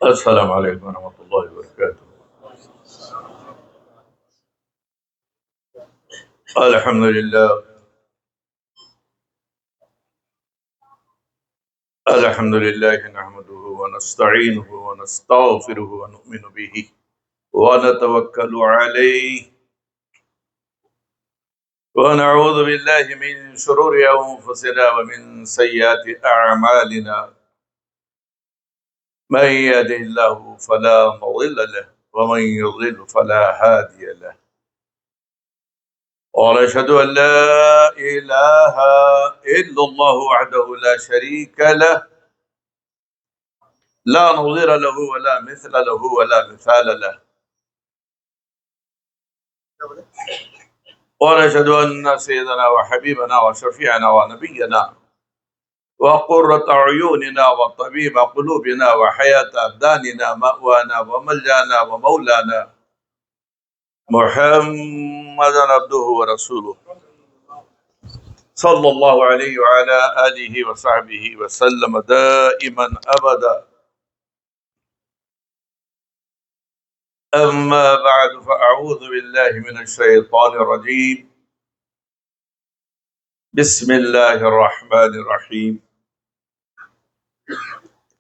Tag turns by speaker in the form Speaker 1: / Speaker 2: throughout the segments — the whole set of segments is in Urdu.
Speaker 1: السلام علیکم ورحمۃ اللہ وبرکاتہ۔ الحمد للہ نحمده ونستعینه ونستغفره ونؤمن به ونتوکل علیہ ونعوذ باللہ من شرور انفسنا ومن سیئات اعمالنا، من يهده الله فلا مضل له ومن يضلل فلا هادي له، ونشهد أن لا إله إلا الله وحده لا شريك له، لا نظير له ولا مثل له ولا مثال له، ونشهد أن سيدنا وحبيبنا وشفيعنا ونبينا وقرة عيوننا وطبيب قلوبنا وحياة أبداننا مأوانا وملجانا ومولانا محمدا عبده ورسوله صلى الله عليه وعلى آله وصحبه وسلم دائما أبدا. أما بعد فأعوذ بالله من الشيطان الرجيم. بسم الله الرحمن الرحيم.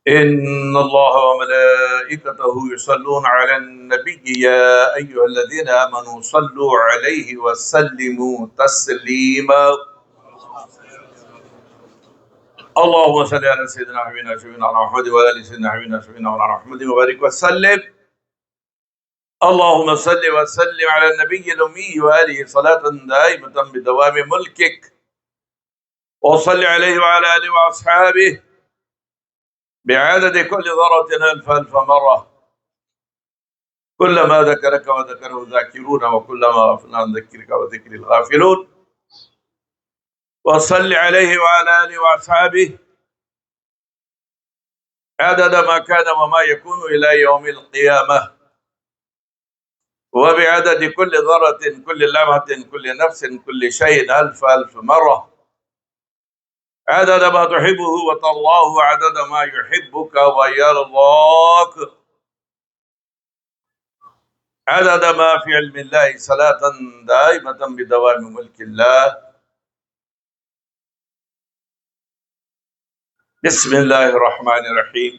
Speaker 1: إن الله وملائكته يصلون على النبي يا أيها الذين آمنوا صلوا عليه وسلموا تسليما. اللهم صل على سيدنا حبيبنا شفيعنا محمد وعلى آل سيدنا حبيبنا شفيعنا محمد وبارك وسلم. اللهم صل وسلم على النبي الأمي وآله صلاة دائمة بدوام ملكك، وصل عليه وعلى آله وأصحابه بعدد كل ذرة ألف مرة، كلما ذكرك وذكره الذاكرون وكلما غفلنا عن ذكرك وذكر الغافلون. وصل عليه وعلى آله وأصحابه عدد ما كان وما يكون إلى يوم القيامة، وبعدد كل ذرة كل لمحة كل نفس كل شيء ألف مرة، عدد ما تحبه وترضاه عدد ما يحبك ويرضاك، عدد ما في علم الله صلاة دائمة بدوام ملك الله. بسم الله الرحمن الرحيم.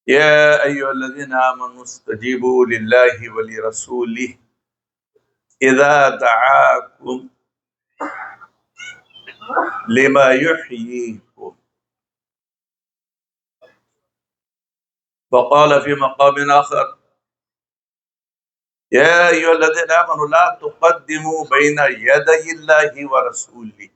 Speaker 1: يا أيها الذين آمنوا استجيبوا لله ولرسوله إذا دعاكم لما يحييكم. فقال في مقام آخر: يا أيها الذين آمنوا لا تقدموا بين يدي الله ورسوله.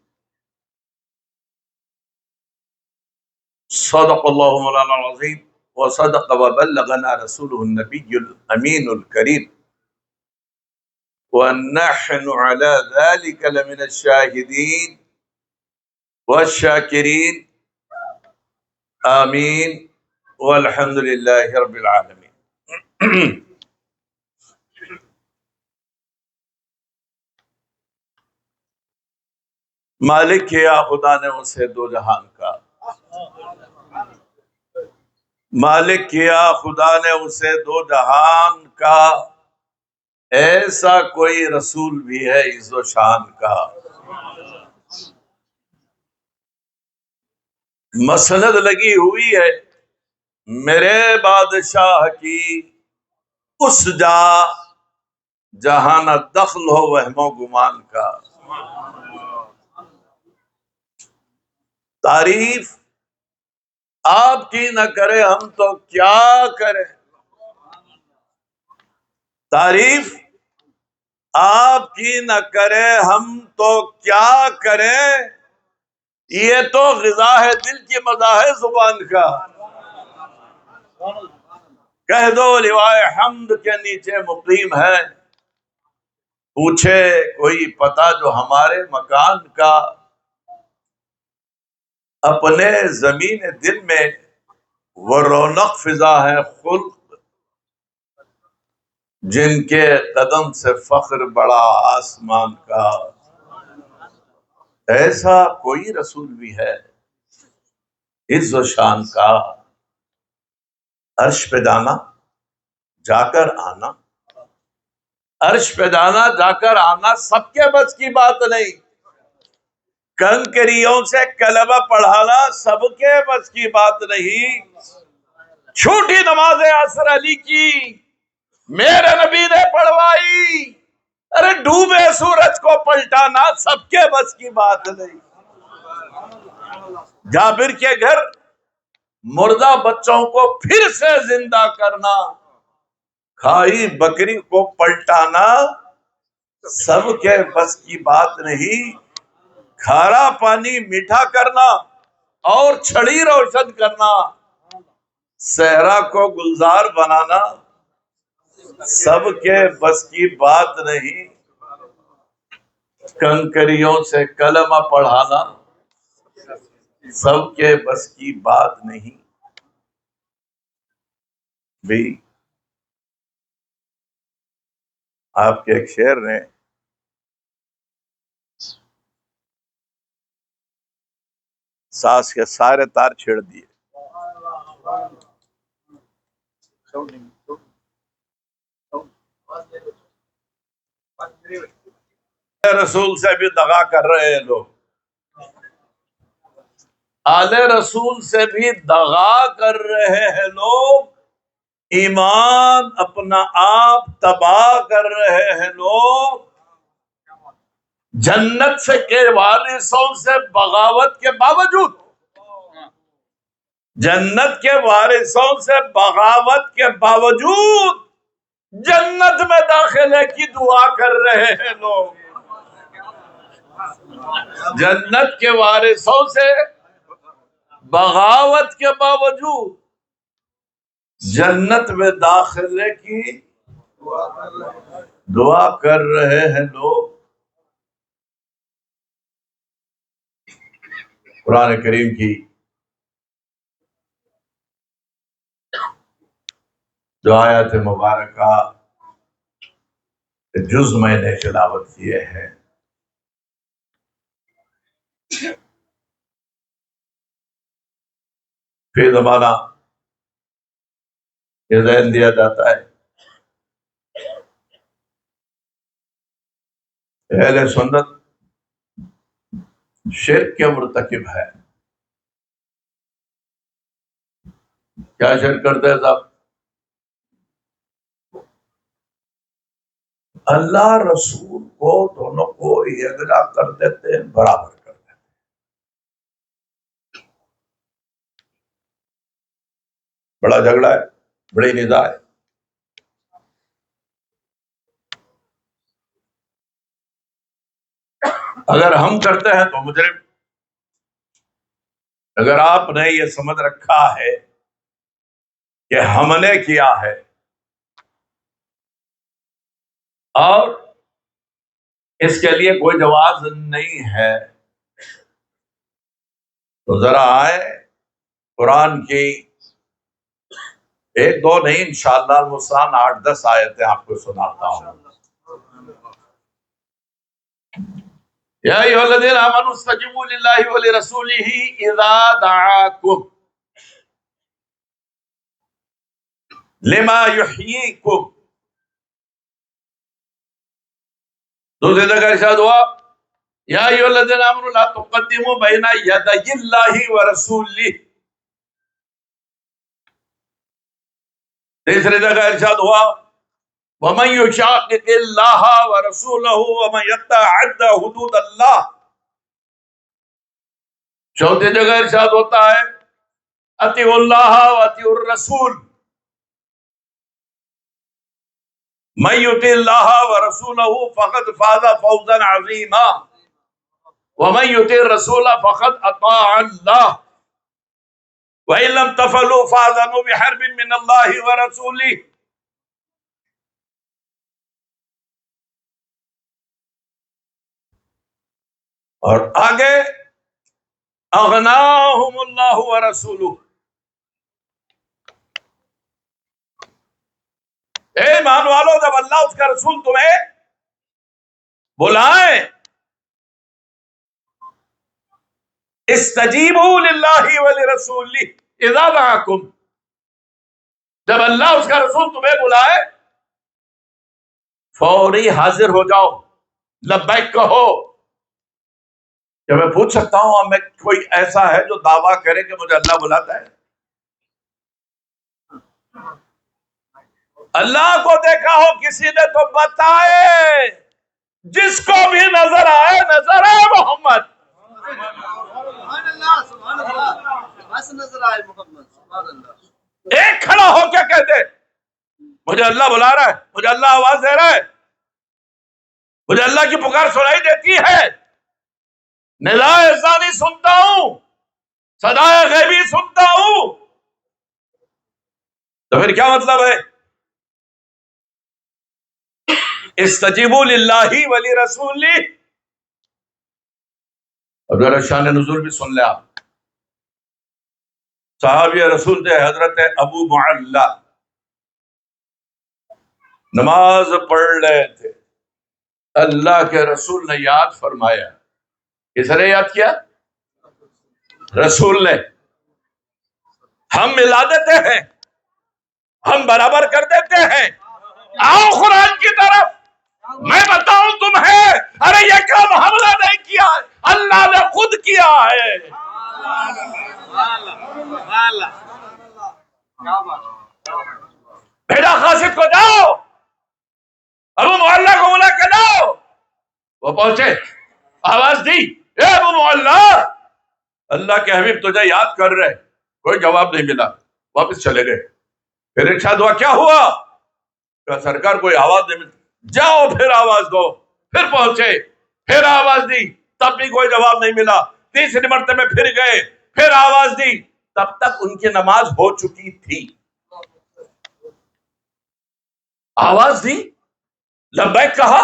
Speaker 1: صدق الله مولانا العظيم وصدق وبلغنا رسوله النبي الأمين الكريم، ونحن على ذلك لمن الشاهدين والشاكرين. آمين والحمد لله رب العالمين. مالک کیا خدا نے اسے دو جہان کا، مالک کیا خدا نے اسے دو جہان کا، ایسا کوئی رسول بھی ہے عز و شان کا. مسند لگی ہوئی ہے میرے بادشاہ کی اس جا جہاں نہ دخل ہو وہم و گمان کا. تعریف آپ کی نہ کرے ہم تو کیا کریں، تعریف آپ کی نہ کرے ہم تو کیا کریں، یہ تو غذا ہے دل کی مزاح ہے زبان کا. کہہ دو لوائے حمد کے نیچے مقیم ہے، پوچھے کوئی پتہ جو ہمارے مکان کا. اپنے زمین دل میں وہ رونق فضا ہے خلق، جن کے قدم سے فخر بڑا آسمان کا. ایسا کوئی رسول بھی ہے عز و شان کا عرش پہ جانا جا کر آنا، عرش پہ جانا جا کر آنا سب کے بس کی بات نہیں، کنکریوں سے کلمہ پڑھانا سب کے بس کی بات نہیں، چھوٹی نماز عصر علی کی میرے نبی نے پڑھوائی، ارے ڈوبے سورج کو پلٹانا سب کے بس کی بات نہیں۔ جابر کے گھر مردہ بچوں کو پھر سے زندہ کرنا، کھائی بکری کو پلٹانا سب کے بس کی بات نہیں، کھارا پانی میٹھا کرنا اور چھڑی روشن کرنا، صحرا کو گلزار بنانا سب کے بس کی بات نہیں، کنکریوں سے کلمہ پڑھانا سب کے بس کی بات نہیں۔ بھی آپ کے ایک شعر نے ساز کے سارے تار چھیڑ دیے، رسول سے بھی دغا کر رہے ہیں لوگ، آل رسول سے بھی دغا کر رہے ہیں لوگ، ایمان اپنا آپ تباہ کر رہے ہیں لوگ، جنت سے کے وارثوں سے بغاوت کے باوجود، جنت کے وارثوں سے بغاوت کے باوجود جنت میں داخلے کی دعا کر رہے ہیں لوگ، جنت کے وارثوں سے بغاوت کے باوجود جنت میں داخلے کی دعا کر رہے ہیں لوگ۔ قرآن کریم کی جو آیات مبارکہ جز میں نے تلاوت کیے ہیں، پھر زمانہ یہ ذہن دیا جاتا ہے اہل سنت شرک کے مرتکب ہے۔ کیا شرک کرتے ہیں صاحب؟ اللہ رسول کو دونوں کو یکجا کر دیتے ہیں، برابر کر دیتے ہیں۔ بڑا جھگڑا ہے، بڑی نزاع ہے۔ اگر ہم کرتے ہیں تو مجرم، اگر آپ نے یہ سمجھ رکھا ہے کہ ہم نے کیا ہے اور اس کے لیے کوئی جواز نہیں ہے، تو ذرا آئے قرآن کی ایک دو نہیں انشاءاللہ المستعان 8-10 آیتیں آپ کو سناتا ہوں۔ یا ایھا الذین آمنوا استجیبوا للہ ولرسولہ اذا دعاکم لما یحییکم۔ دوسری جگہ ارشاد ہوا یا ایھا الذین آمنوا لا تقدموا بین یدی اللہ ورسولہ۔ تیسری جگہ ارشاد ہوا وَمَن يُشَاقِقِ اللَّهَ وَرَسُولَهُ وَمَن يَتَعَدَّ حُدُودَ اللَّهِ۔ چوتھی جگہ ارشاد ہوتا ہے اطیعوا اللہ واطیعوا الرسول، من یطع اللہ ورسولہ فقد فاز فوزا عظیما ومن یطع الرسول فقد اطاع اللہ وَإِن لَّمْ تَفْعَلُوا فَأَذَنُوا بِحَرْبٍ مِّنَ اللَّهِ وَرَسُولِهِ۔ اور آگے اغناہم اللہ ورسولہ۔ اے ایمان والو، جب اللہ اس کا رسول تمہیں بلائیں استجیبوا للہ ولرسولہ اذا دعاکم، جب اللہ اس کا رسول تمہیں بلائے فوری حاضر ہو جاؤ، لبیک کہو۔ کیا میں پوچھ سکتا ہوں میں کوئی ایسا ہے جو دعویٰ کرے کہ مجھے اللہ بلاتا ہے؟ اللہ کو دیکھا ہو کسی نے تو بتائے، جس کو بھی نظر آئے محمد،
Speaker 2: سبحان اللہ سبحان اللہ، بس نظر آئے محمد، سبحان اللہ،
Speaker 1: ایک کھڑا ہو کے کہتے مجھے اللہ بلا رہا ہے، مجھے اللہ آواز دے رہا ہے، مجھے اللہ کی پکار سنائی دیتی ہے، ندائے ثانی سنتا ہوں، صدائے غیبی سنتا ہوں، تو پھر کیا مطلب ہے؟ استجیبوا للہ ولرسولہ۔ اب ذرا شان نزول بھی سن لیں آپ۔ صحابی رسول تھے حضرت ابو معلہ، نماز پڑھ رہے تھے، اللہ کے رسول نے یاد فرمایا۔ کس نے یاد کیا؟ رسول نے۔ ہم ملا دیتے ہیں، ہم برابر کر دیتے ہیں۔ آؤ قرآن کی طرف، میں بتاؤں تمہیں، ارے یہ کام ہم نے نہیں کیا ہے، اللہ نے خود کیا ہے۔ بھیجا قاصد کو، جاؤ ابو معلہ کو بلا کے لاؤ۔ وہ پہنچے، آواز دی، اے ابو معلہ، اللہ کے حبیب تجھے یاد کر رہے۔ کوئی جواب نہیں ملا، واپس چلے گئے۔ پھر ارشاد ہوا، کیا ہوا؟ کہ سرکار کوئی آواز نہیں ملی۔ جاؤ پھر آواز دو۔ پھر پہنچے، پھر آواز دی، تب بھی کوئی جواب نہیں ملا۔ تیسری مرتبہ پھر گئے، پھر آواز دی، تب تک ان کی نماز ہو چکی تھی۔ آواز دی، لبیک کہا،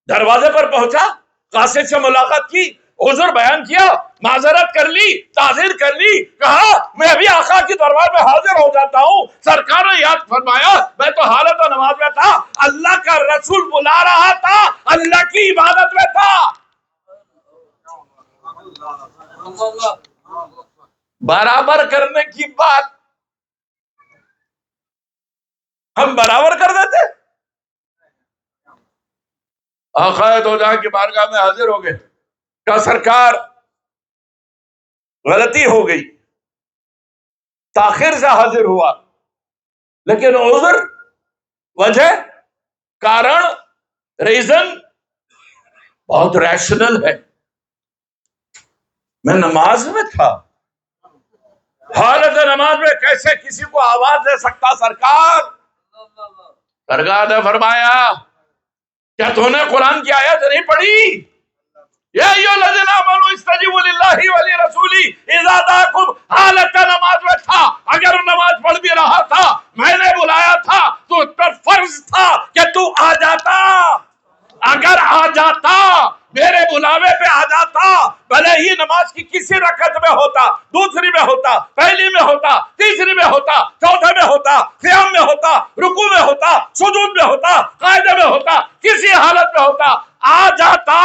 Speaker 1: دروازے پر پہنچا، قاصد سے ملاقات کی، عذر بیان کیا، معذرت کر لی، تعذیر کر لی، کہا میں ابھی آقا کی دربار میں حاضر ہو جاتا ہوں، سرکار نے یاد فرمایا، میں تو حالت و نماز میں تھا، اللہ کا رسول بلا رہا تھا، اللہ کی عبادت میں تھا۔ برابر کرنے کی بات ہم برابر کر دیتے۔ آقا دو جہاں کی بارگاہ میں حاضر ہو گئے، کہا سرکار غلطی ہو گئی، تاخیر سے حاضر ہوا، لیکن عذر، وجہ، کارن، ریزن بہت ریشنل ہے۔ میں نماز میں تھا، حالت نماز میں کیسے کسی کو آواز دے سکتا سرکار؟ سرکار نے فرمایا، کیا تو نے قرآن کی آیت نہیں پڑھی؟ یا ایھا الذین آمنوا استجیبوا للہ ولرسولہ اذا دعاکم، حالت نماز میں تھا، اگر نماز پڑھ بھی رہا تھا، میں نے بلایا تھا تو اس پر فرض تھا کہ تو آ جاتا۔ اگر آ جاتا، میرے بلاوے پہ آ جاتا، بھلے ہی نماز کی کسی رکعت میں ہوتا، دوسری میں ہوتا، پہلی میں ہوتا، تیسری میں ہوتا، چوتھے میں ہوتا، قیام میں ہوتا، رکوع میں ہوتا، سجود میں ہوتا، قاعدے میں ہوتا، کسی حالت میں ہوتا، آ جاتا۔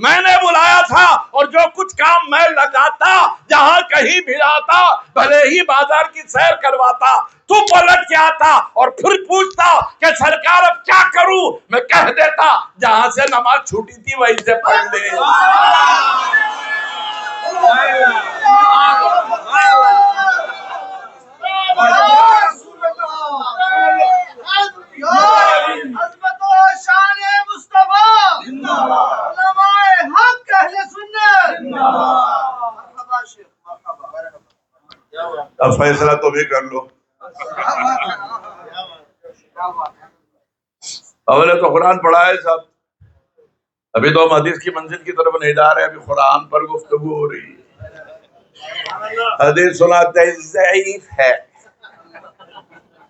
Speaker 1: میں نے بلایا تھا اور جو کچھ کام میں لگاتا، جہاں کہیں بھی آتا، بھلے ہی بازار کی سیر کرواتا، تو پلٹ کے آتا اور پھر پوچھتا کہ سرکار اب کیا کروں؟ میں کہہ دیتا جہاں سے نماز چھوٹی تھی وہیں سے پڑھ لے۔ اب فیصلہ تو بھی کر لو۔ اولے تو قرآن پڑھا ہے صاحب، ابھی تو ہم حدیث کی منزل کی طرف نہیں جا رہے، ابھی قرآن پر گفتگو ہو رہی ہے۔ حدیث سناتے ہیں ضعیف ہے،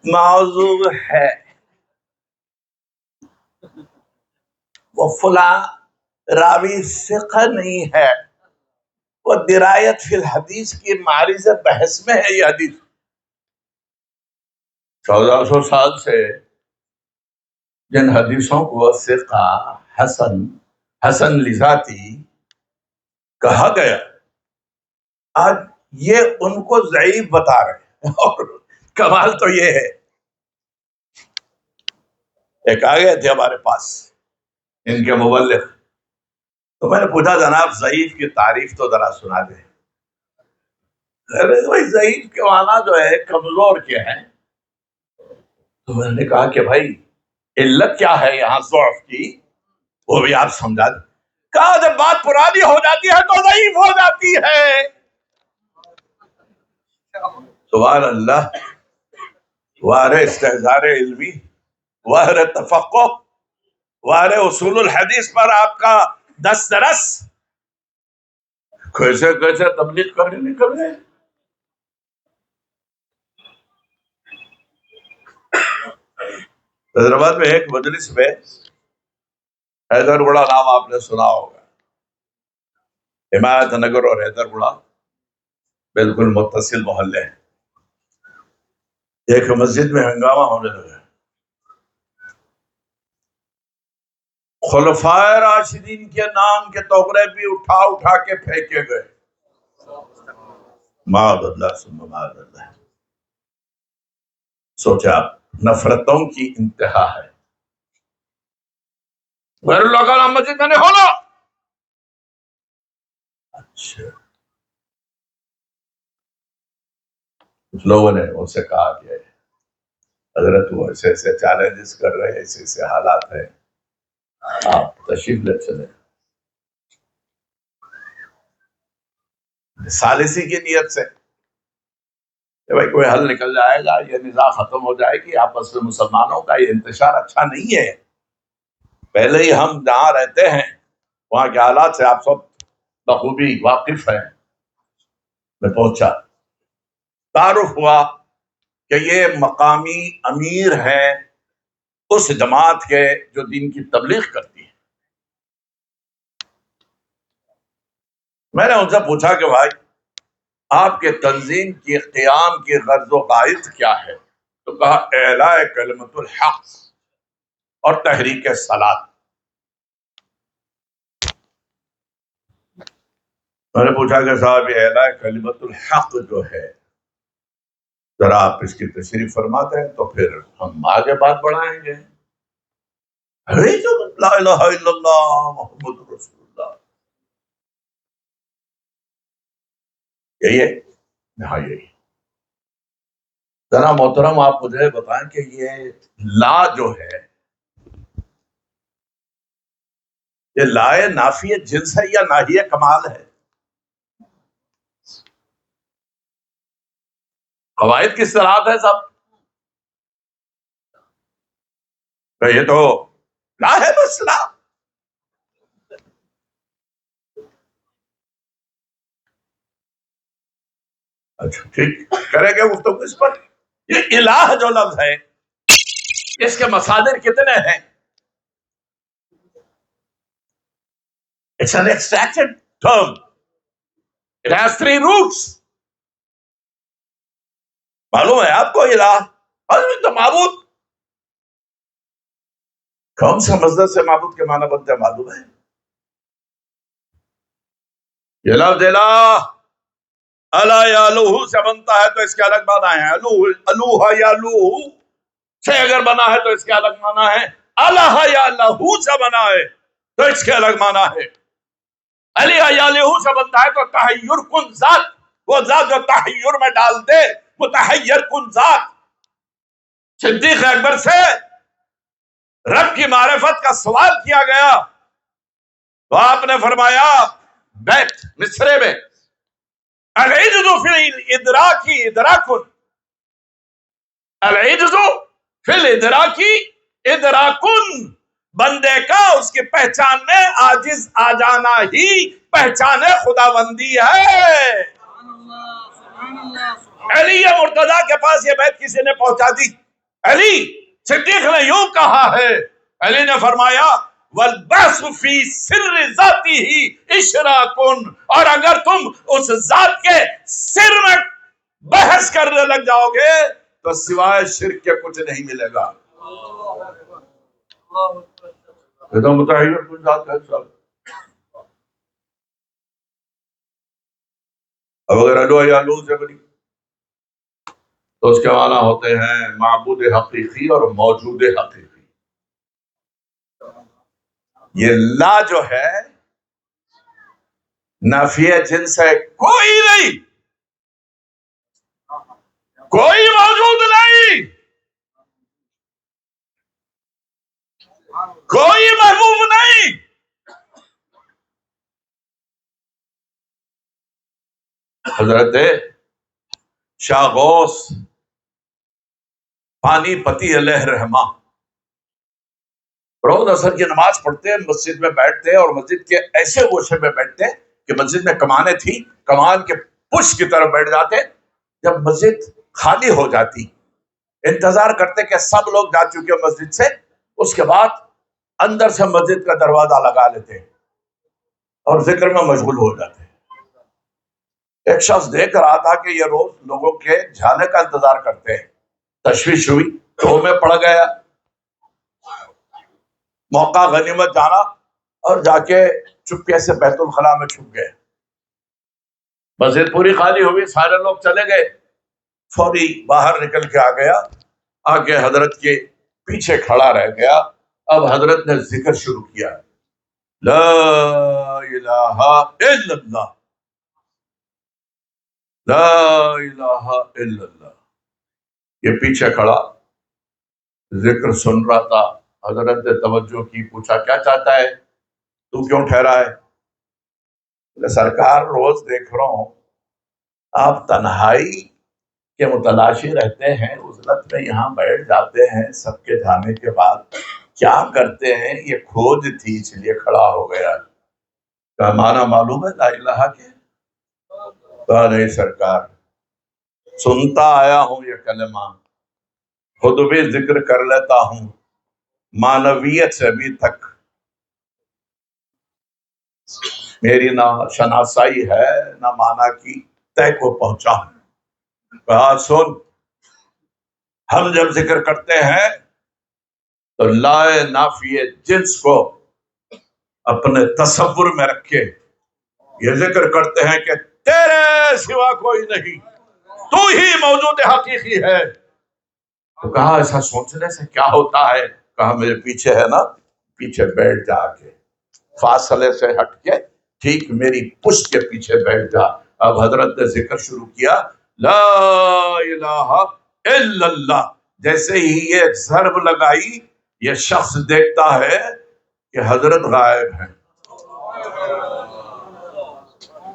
Speaker 1: موضوع ہے، وہ فلاں راوی ثقہ نہیں ہے، وہ درایت فی الحدیث کی معرض بحث میں ہے۔ یہ حدیث 1400 سال سے جن حدیثوں کو ثقہ، حسن لذاتی کہا گیا، آج یہ ان کو ضعیف بتا رہے ہیں، اور کمال تو یہ ہے، ایک آ گئے تھے ہمارے پاس ان کے مبلغ، تو میں نے پوچھا جناب ضعیف کی تعریف تو ذرا سنا دیں۔ بھائی ضعیف کے معنی جو ہے کمزور کے ہیں، تو میں نے کہا کہ بھائی علت کیا ہے یہاں ضعف کی، وہ بھی آپ سمجھا دیں۔ کہا جب بات پرانی ہو جاتی ہے تو ضعیف ہو جاتی ہے۔ سبحان اللہ، وارے استحضار علمی، وارے تفقہ، وارے اصول الحدیث پر آپ کا دسترس، کیسے کیسے تبلیغ کرنے نکل گئے۔ حیدرآباد میں ایک مجلس میں، حیدر گڑا نام آپ نے سنا ہوگا، حمایت نگر اور حیدر گڑا بالکل متصل محلے ہیں، ایک مسجد میں ہنگامہ ہونے لگا، خلفائے راشدین کے نام کے توغرے بھی اٹھا اٹھا کے پھینکے گئے، معاذ اللہ ثم معاذ اللہ۔ سوچا نفرتوں کی انتہا ہے، غیر اللہ کا نام مسجد میں نہیں ہونا۔ اچھا، کچھ لوگوں نے ان سے کہا کہ حضرت وہ ایسے ایسے چیلنجز کر رہے ہیں، ایسے ایسے حالات ہیں، آپ تشریف لے چلیں، ثالثی کی نیت سے کہ بھائی کوئی حل نکل جائے گا، یہ نزاع ختم ہو جائے گی، آپس میں مسلمانوں کا یہ انتشار اچھا نہیں ہے، پہلے ہی ہم جہاں رہتے ہیں وہاں کے حالات سے آپ سب بخوبی واقف ہیں۔ میں پہنچا، تعارف ہوا کہ یہ مقامی امیر ہیں اس جماعت کے جو دین کی تبلیغ کرتی ہے۔ میں نے ان سے پوچھا کہ بھائی آپ کے تنظیم کی قیام کی غرض و غائط کیا ہے؟ تو کہا اعلاء کلمت الحق اور تحریک صلاۃ۔ میں نے پوچھا کہ صاحب یہ اعلاء کلمت الحق جو ہے ذرا آپ اس کی تشریح فرماتے ہیں تو پھر ہم آگے بات بڑھائیں گے۔ لا الہ الا اللہ محمد رسول اللہ، یہی ہے؟ ہاں یہی۔ ذرا محترم آپ مجھے بتائیں کہ یہ لا جو ہے، یہ لائے نافی جنس ہے یا ناہیہ کمال ہے؟ قواعد کی صلاحات ہے صاحب، یہ تو لا ہے بس لا۔ اچھا ٹھیک، کریں گے گفتگو اس پر۔ یہ الہ جو لفظ ہے اس کے مصادر کتنے ہیں؟ It's an extracted term. It has 3 roots. معلوم ہے آپ کو الہ تو معبود، کون سا مصدر سے معبود کے معنی بنتے ہیں معلوم ہے؟ یہ لفظ الہ یا الوہ سے بنتا ہے تو اس کے الگ معنی ہے، الوہ یا الوہ سے اگر بنا ہے تو اس کے الگ معنی ہے، الہ یا الہ سے بنا ہے تو اس کے الگ معنی ہے، علی یا الہ سے بنتا ہے تو تحیر کن ذات، وہ ذات جو تحیر میں ڈال دے، متحیر کن ذات۔ صدیق اکبر سے رب کی معرفت کا سوال کیا گیا تو آپ نے فرمایا بیت مصرے میں العجز فی الادراکی ادراکن، العجز فی الادراکی ادراکن، بندے کا اس کی پہچان میں عاجز آ جانا ہی پہچان خداوندی ہے۔ علی مرتضیٰ کے پاس یہ بیت کسی نے پہنچا دی، علی صدیق نے یوں کہا ہے، علی نے فرمایا والبحث فی سر ذاتہ اشراک، اور اگر تم اس ذات کے سر میں بحث کرنے لگ جاؤ گے تو سوائے شرک کے کچھ نہیں ملے گا۔ یہ تو متحیر کن ذات ہے صاحب۔ اب اگر الو یا الو سے بنی تو اس کے معنی ہوتے ہیں معبود حقیقی اور موجود حقیقی. یہ لا جو ہے نفی جنس ہے، کوئی نہیں، کوئی موجود نہیں، کوئی محبوب نہیں. حضرت شاہ غوث پانی پتی علیہ رحمہ روز اثر کی نماز پڑھتے، مسجد میں بیٹھتے اور مسجد کے ایسے گوشے میں بیٹھتے کہ مسجد میں کمانیں تھی، کمان کے پش کی طرف بیٹھ جاتے. جب مسجد خالی ہو جاتی انتظار کرتے کہ سب لوگ جا چکے مسجد سے، اس کے بعد اندر سے مسجد کا دروازہ لگا لیتے اور ذکر میں مشغول ہو جاتے. ایک شخص دیکھ رہا تھا کہ یہ روز لوگوں کے جانے کا انتظار کرتے ہیں، تشویش ہوئی تو میں پڑ گیا. موقع غنیمت جانا اور جا کے چپکے سے بیت الخلاء میں چھپ گئے. مسجد پوری خالی ہوئی، سارے لوگ چلے گئے. فوری باہر نکل کے آ گیا، آگے حضرت کے پیچھے کھڑا رہ گیا. اب حضرت نے ذکر شروع کیا، لا الہ الا اللہ، لا الہ الا اللہ. یہ پیچھے کھڑا ذکر سن رہا تھا. حضرت نے توجہ کی، پوچھا کیا چاہتا ہے، تو کیوں ٹھہرا ہے؟ سرکار روز دیکھ رہا ہوں آپ تنہائی کے متلاشی رہتے ہیں، عزلت میں یہاں بیٹھ جاتے ہیں سب کے جانے کے بعد، کیا کرتے ہیں؟ یہ کھوج تھی اس لیے کھڑا ہو گیا. کا معنی معلوم ہے لا الہ کے؟ کہا نہیں سرکار، سنتا آیا ہوں یہ کلمہ، خود بھی ذکر کر لیتا ہوں، معنویت سے ابھی تک میری نہ شناسائی ہے نہ معنی کی طے کو پہنچا ہوں. کہا سن، ہم جب ذکر کرتے ہیں تو لائے نافی جنس کو اپنے تصور میں رکھے یہ ذکر کرتے ہیں کہ تیرے سوا کوئی نہیں، تو ہی موجود حقیقی ہے. تو کہا ایسا سوچنے سے کیا ہوتا ہے؟ کہا میرے پیچھے ہے نا، پیچھے بیٹھ جا کے، فاصلے سے ہٹ کے ٹھیک میری پشت کے پیچھے بیٹھ جا. اب حضرت نے ذکر شروع کیا، لا الہ الا اللہ. جیسے ہی یہ ضرب لگائی یہ شخص دیکھتا ہے کہ حضرت غائب ہیں.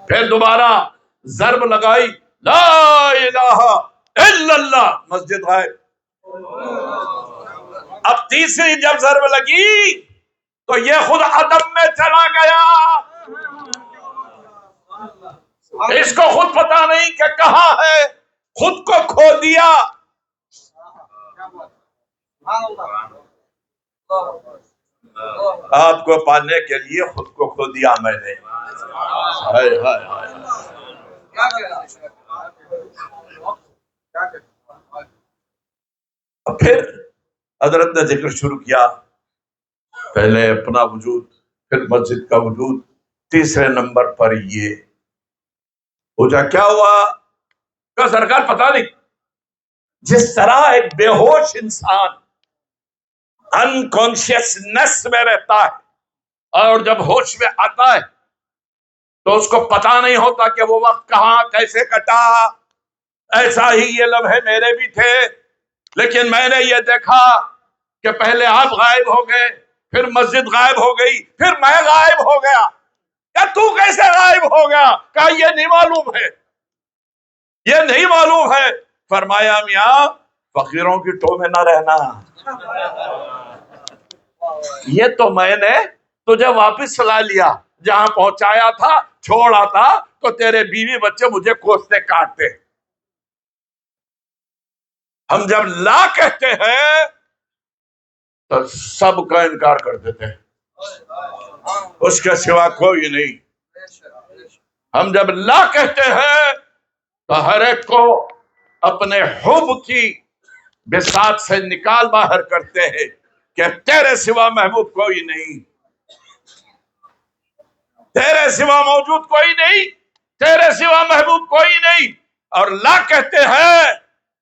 Speaker 1: پھر دوبارہ ضرب لگائی، لا الہ الا اللہ، مسجد غائب. اب تیسری جب ضرب لگی تو یہ خود عدم میں چلا گیا. اس کو خود پتا نہیں کہ کہاں ہے، خود کو کھو دیا. آپ کو پانے کے لیے خود کو کھو دیا میں نے. ہائے ہائے ہائے. پھر حضرت نے ذکر شروع کیا، پہلے اپنا وجود، پھر مسجد کا وجود، تیسرے نمبر پر یہ. پوچھا کیا ہوا؟ کہ سرکار پتہ نہیں، جس طرح ایک بے ہوش انسان انکانشیسنس میں رہتا ہے اور جب ہوش میں آتا ہے تو اس کو پتا نہیں ہوتا کہ وہ وقت کہاں کیسے کٹا، ایسا ہی یہ لمحے میرے بھی تھے. لیکن میں نے یہ دیکھا کہ پہلے آپ غائب ہو گئے، پھر مسجد غائب ہو گئی، پھر میں غائب ہو گیا. کیا تو کیسے غائب ہو گیا؟ کہا یہ نہیں معلوم ہے، یہ نہیں معلوم ہے. فرمایا میاں فقیروں کی ٹو میں نہ رہنا، یہ تو میں نے تجھے واپس لا لیا، جہاں پہنچایا تھا چھوڑا تھا تو تیرے بیوی بچے مجھے کوستے کاٹتے. ہم جب لا کہتے ہیں تو سب کا انکار کر دیتے ہیں، اس کے سوا کوئی نہیں. ہم جب لا کہتے ہیں تو ہر ایک کو اپنے حب کی بساط سے نکال باہر کرتے ہیں کہ تیرے سوا محبوب کوئی نہیں، تیرے سوا موجود کوئی نہیں. تیرے سوا محبوب کوئی نہیں، اور لا کہتے ہیں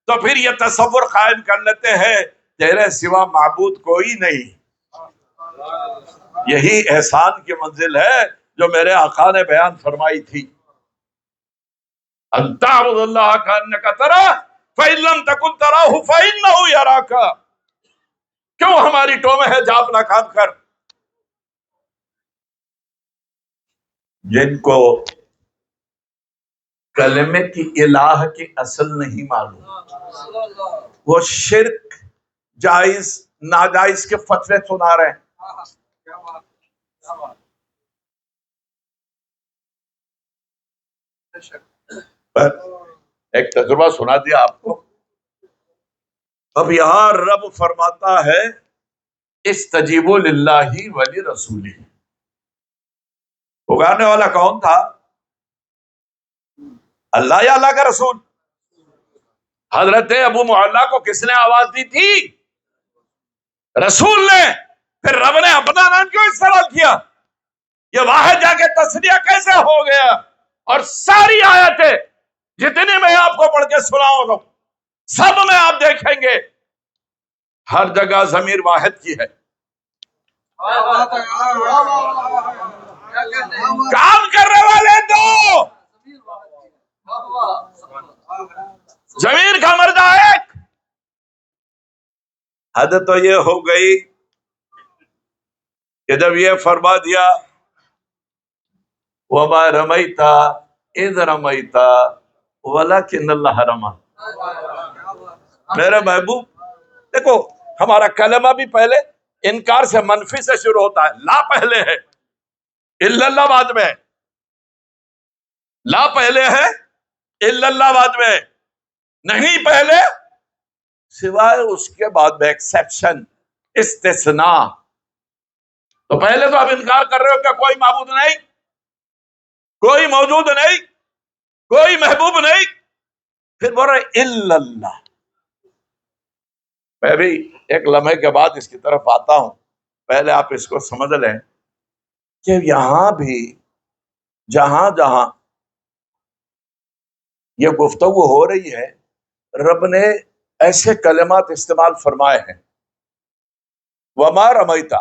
Speaker 1: تو پھر یہ تصور قائم کر لیتے ہیں تیرے سوا معبود کوئی نہیں۔ یہی احسان کی منزل ہے جو میرے آقا نے بیان فرمائی تھی، ان تعبد اللہ کانک تراہ فإن لم تکن تراہ فإنہ یراک۔ کیوں ہماری ٹومے ہے جا اپنا کام کر۔ جن کو کلمے کی الہ کی اصل نہیں معلوم، وہ شرک جائز ناجائز کے فتوے سنا رہے ہیں۔ ایک تجربہ سنا دیا آپ کو۔ اب یہاں رب فرماتا ہے استجیبوا للہ ولرسولہ۔ پکارنے والا کون تھا؟ اللہ یا اللہ کا رسول؟ حضرت ابو معلہ کو کس نے آواز دی تھی؟ رسول نے۔ پھر رب نے اپنا نام کیوں استعمال کیا؟ یہ واحد جا کے تسلیہ کیسے ہو گیا؟ اور ساری آیتیں جتنی میں آپ کو پڑھ کے سناؤں گا سب میں آپ دیکھیں گے ہر جگہ ضمیر واحد کی ہے۔ کام کرنے والے دو، ضمیر کا مرجع ایک۔ حد تو یہ ہو گئی کہ جب یہ فرما دیا وَمَا رَمَيْتَ إِذْ رَمَيْتَ وَلَكِنَّ اللَّهَ رَمَى۔ میرے محبوب دیکھو، ہمارا کلمہ بھی پہلے انکار سے منفی سے شروع ہوتا ہے۔ لا پہلے ہے، الا اللہ بعد میں ہے۔ لا پہلے ہے، الا اللہ بعد میں ہے۔ نہیں پہلے سوائے اس کے بعد میں ایکسیپشن، استثناء۔ تو پہلے تو آپ انکار کر رہے ہو کہ کوئی معبود نہیں، کوئی موجود نہیں، کوئی محبوب نہیں، پھر بول رہے الا اللہ۔ میں بھی ایک لمحے کے بعد اس کی طرف آتا ہوں، پہلے آپ اس کو سمجھ لیں کہ یہاں بھی جہاں جہاں یہ گفتگو ہو رہی ہے رب نے ایسے کلمات استعمال فرمائے ہیں۔ وَمَا رَمَيْتَ،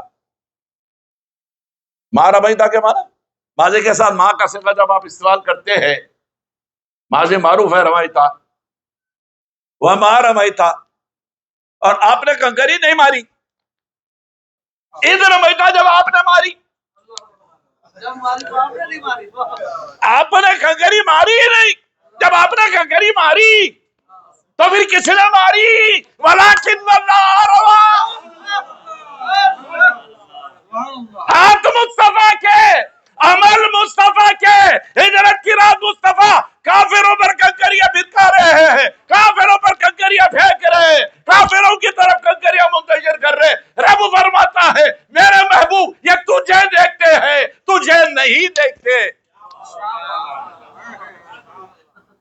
Speaker 1: ما رمیتا کے معنی ماضی کے ساتھ ماں کا صیغہ جب آپ استعمال کرتے ہیں، ماضی معروف ہے رمیتا، وَمَا رمیتا، اور آپ نے کنکری نہیں ماری۔ اِذْ رمیتا، جب آپ نے ماری، آپ نے کنکری ماری ہی نہیں۔ جب آپ نے کنکری ماری تو پھر کس نے ماری؟ وَلَكِنَّ اللَّهَ رَمَى۔ ہاتھ مصطفیٰ کے، عمل مصطفیٰ کے، ہجرت کی رات مصطفیٰ کافروں پر کنکریاں بھٹکا رہے ہیں، کافروں پر کنکریاں پھینک رہے ہیں، کافروں کی طرف کنکریاں منتشر کر رہے۔ رب فرماتا ہے میرے محبوب یہ تجھے دیکھتے ہیں، تجھے نہیں دیکھتے۔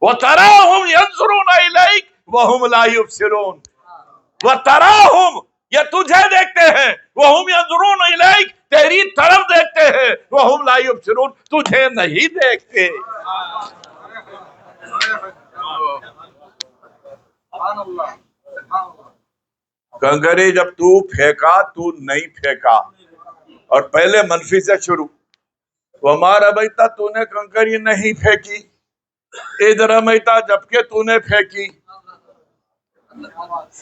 Speaker 1: وَتَرَاهُمْ يَنْظُرُونَ إِلَيْكَ وَهُمْ لَا يُبْصِرُونَ۔ وَتَرَاهُمْ، یہ تجھے دیکھتے ہیں، وَهُمْ يَنْظُرُونَ إِلَيْكَ، تیری طرف دیکھتے ہیں، وَهُمْ لَا يُبْصِرُونَ، تجھے نہیں دیکھتے۔ کنکری جب تو پھینکا تو نہیں پھینکا، اور پہلے منفی سے شروع۔ وَمَا رَمَيْتَ، تو نے کنکری نہیں پھینکی، اِذْ رَمَيْتَ، جبکہ تو نے پھینکی۔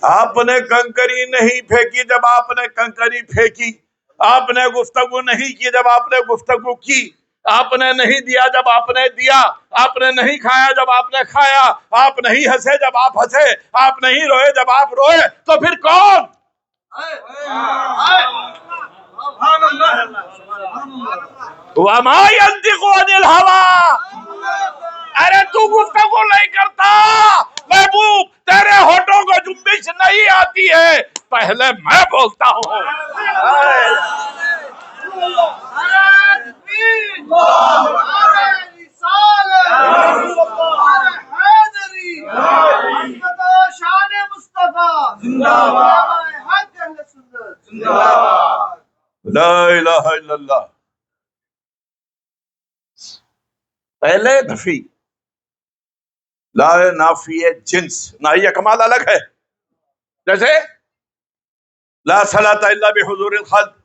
Speaker 1: آپ نے کنکری نہیں پھینکی جب آپ نے کنکری پھینکی، آپ نے گفتگو نہیں کی جب آپ نے گفتگو کی، آپ نے نہیں دیا جب آپ نے دیا، آپ نے نہیں کھایا جب آپ نے کھایا، آپ نہیں ہنسے جب آپ ہنسے، آپ نہیں روئے جب آپ روئے، تو پھر کون؟ وَمَا يَنطِقُ عَنِ الْهَوَىٰ۔ ارے تو گفتگو نہیں کرتا محبوب، تیرے ہونٹوں کو جنبش نہیں آتی ہے، پہلے میں بولتا ہوں۔ لا الہ الا اللہ۔ پہلے نفی، لا نافی جنس، ناہی کمال الگ ہے. جیسے لا صلاۃ الا بحضور الخلق،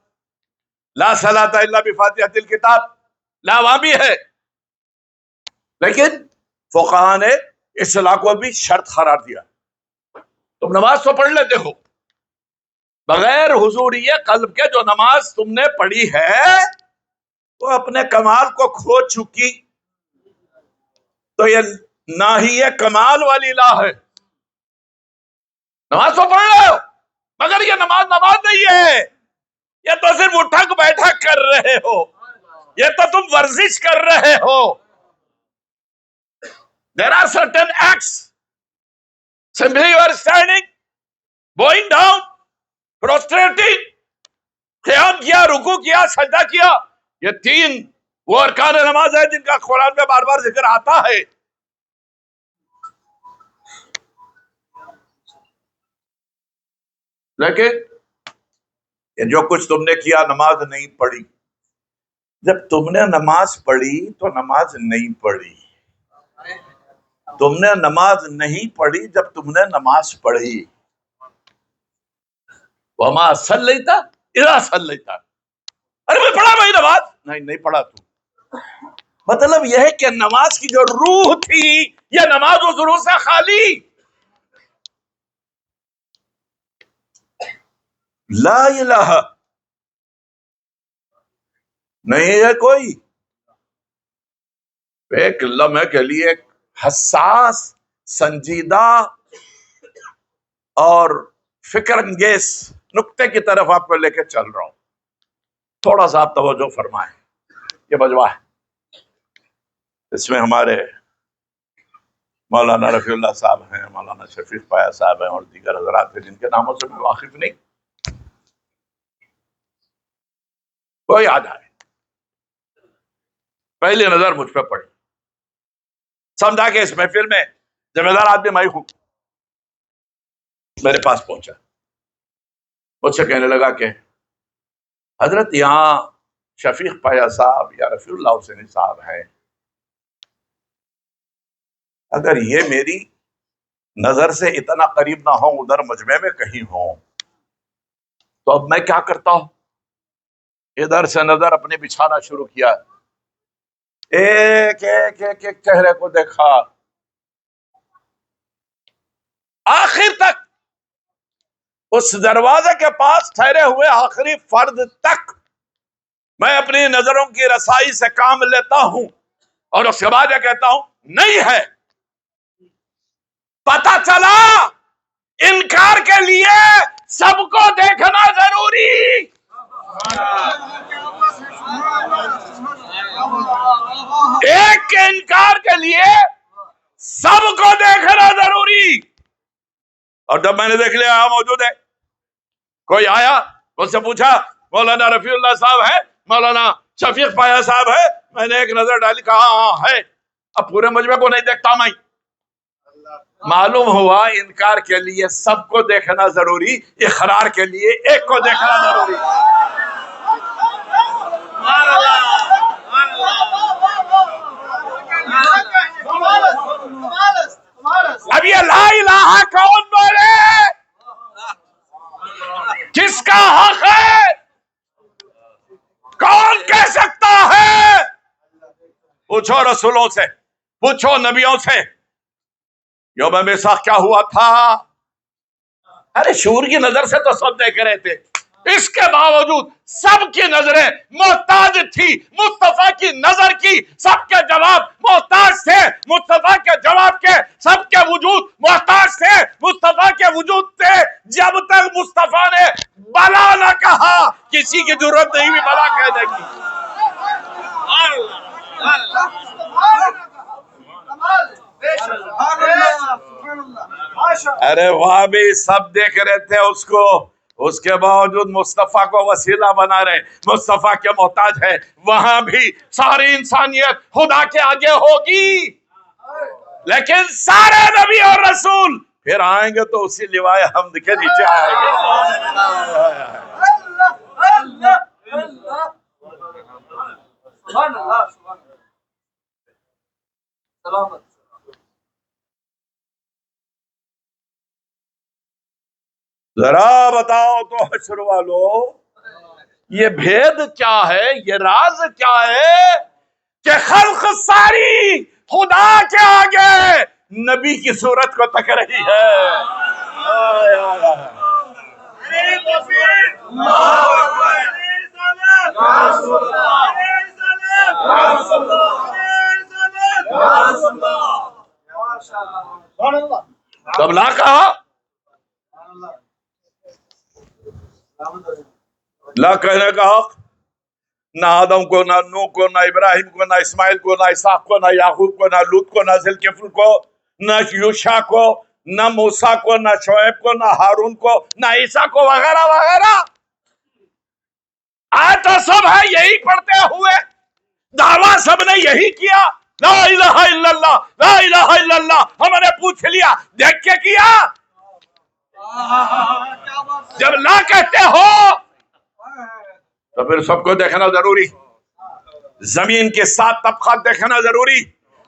Speaker 1: لا صلاۃ الا بفاتحۃ الکتاب، لا وہاں بھی ہے، لیکن فقہا نے اصلاح کو بھی شرط قرار دیا. تم نماز تو پڑھ لیتے ہو، بغیر حضوری قلب کے جو نماز تم نے پڑھی ہے وہ اپنے کمال کو کھو چکی، تو یہ نہ ہی یہ کمال والی لا ہے. نماز تو پڑھ رہے ہو مگر یہ نماز نہیں ہے، یہ تو صرف اٹھک بیٹھک کر رہے ہو، یہ تو تم ورزش کر رہے ہو. There are certain acts. Simply you are standing, bowing down, prostrating, قیام کیا، رکوع کیا، سجدہ کیا. یہ 3 وہ ارکان نماز ہے جن کا قرآن میں بار بار ذکر آتا ہے. لیکن یہ جو کچھ تم نے کیا، نماز نہیں پڑھی. جب تم نے نماز پڑھی تو نماز نہیں پڑھی. تم نے نماز نہیں پڑھی جب تم نے نماز پڑھی. وما صلیت اذا صلیت، ارے میں پڑھا بھائی نماز، نہیں پڑھا. تو مطلب یہ ہے کہ نماز کی جو روح تھی یہ نماز و ضرور سے خالی. لا الہ نہیں ہے کوئی. ایک لمحے کے لیے ایک حساس، سنجیدہ اور فکر انگیز نقطے کی طرف آپ کو لے کے چل رہا ہوں، تھوڑا سا آپ توجہ فرمائیں. یہ بجوا ہے، اس میں ہمارے مولانا رفیع اللہ صاحب ہیں، مولانا شفیق پایا صاحب ہیں، اور دیگر حضرات ہیں جن کے ناموں سے میں واقف نہیں. کوئی یاد آئے پہلی نظر مجھ پہ پڑی، سمجھا کہ اس محفل میں ذمہ دار آدمی میں ہوں. میرے پاس پہنچا، مجھ سے کہنے لگا کہ حضرت یہاں شفیق پایا صاحب یا رفیع اللہ حسینی صاحب ہیں، اگر یہ میری نظر سے اتنا قریب نہ ہوں، ادھر مجمع میں کہیں ہوں، تو اب میں کیا کرتا ہوں؟ ادھر سے نظر اپنے بچھانا شروع کیا، ایک ایک ایک ایک چہرے کو دیکھا، آخر تک اس دروازے کے پاس ٹھہرے ہوئے آخری فرد تک میں اپنی نظروں کی رسائی سے کام لیتا ہوں، اور اس کے بعد یہ کہتا ہوں نہیں ہے. پتہ چلا انکار کے لیے سب کو دیکھنا ضروری. ایک کے انکار کے لیے سب کو دیکھنا ضروری. اور جب میں نے دیکھ لیا موجود ہے، کوئی آیا مجھ سے پوچھا مولانا رفیع اللہ صاحب ہے، مولانا شفیق پایا صاحب ہے، میں نے ایک نظر ڈالی، کہا ہاں ہے. اب پورے مجمع کو نہیں دیکھتا میں. معلوم ہوا انکار کے لیے سب کو دیکھنا ضروری، اقرار کے لیے ایک کو دیکھنا ضروری. اب یہ لا الہ کون بولے؟ کس کا حق ہے؟ کون کہہ سکتا ہے؟ پوچھو رسولوں سے، پوچھو نبیوں سے. یوم میثاق کیا ہوا تھا؟ ارے شعور کی نظر سے تو سب دیکھ رہے تھے، اس کے باوجود سب کی نظریں محتاج تھی مصطفیٰ کی نظر کی. سب کے جواب محتاج تھے مصطفیٰ کے جواب کے، سب کے وجود محتاج تھے مصطفیٰ کے وجود سے. جب تک مصطفیٰ نے بلا نہ کہا کسی کی ضرورت نہیں بھی بلا کہنے کی. ارے وہاں بھی سب دیکھ رہے تھے اس کو، اس کے باوجود مصطفیٰ کو وسیلہ بنا رہے، مصطفیٰ کے محتاج ہے. وہاں بھی ساری انسانیت خدا کے آگے ہوگی، لیکن سارے نبی اور رسول پھر آئیں گے تو اسی لیوائے حمد کے نیچے آئیں گے.
Speaker 2: سلامت.
Speaker 1: ذرا بتاؤ تو حشر والو، یہ بھید کیا ہے، یہ راز کیا ہے کہ خلق ساری خدا کے آگے نبی کی صورت کو تک رہی ہے. تب لا کہا، لا کہنے کا حق نہ آدم کو، نہ نوح کو، نہ ابراہیم کو، نہ اسماعیل کو، نہ اسحاق کو، نہ یعقوب کو، نہ لوط کو، نہ ذوالکفل کو، نہ یوشع کو، نہ موسیٰ کو، نہ شعیب کو، نہ ہارون کو، نہ عیسیٰ کو، وغیرہ وغیرہ. آج تو سب ہے یہی پڑھتے ہوئے، دعویٰ سب نے یہی کیا، لا الہ الا اللہ، لا الہ الا اللہ. ہم نے پوچھ لیا دیکھ کے کیا؟ جب لا کہتے ہو تو پھر سب کو دیکھنا ضروری، زمین کے 7 طبقات دیکھنا ضروری،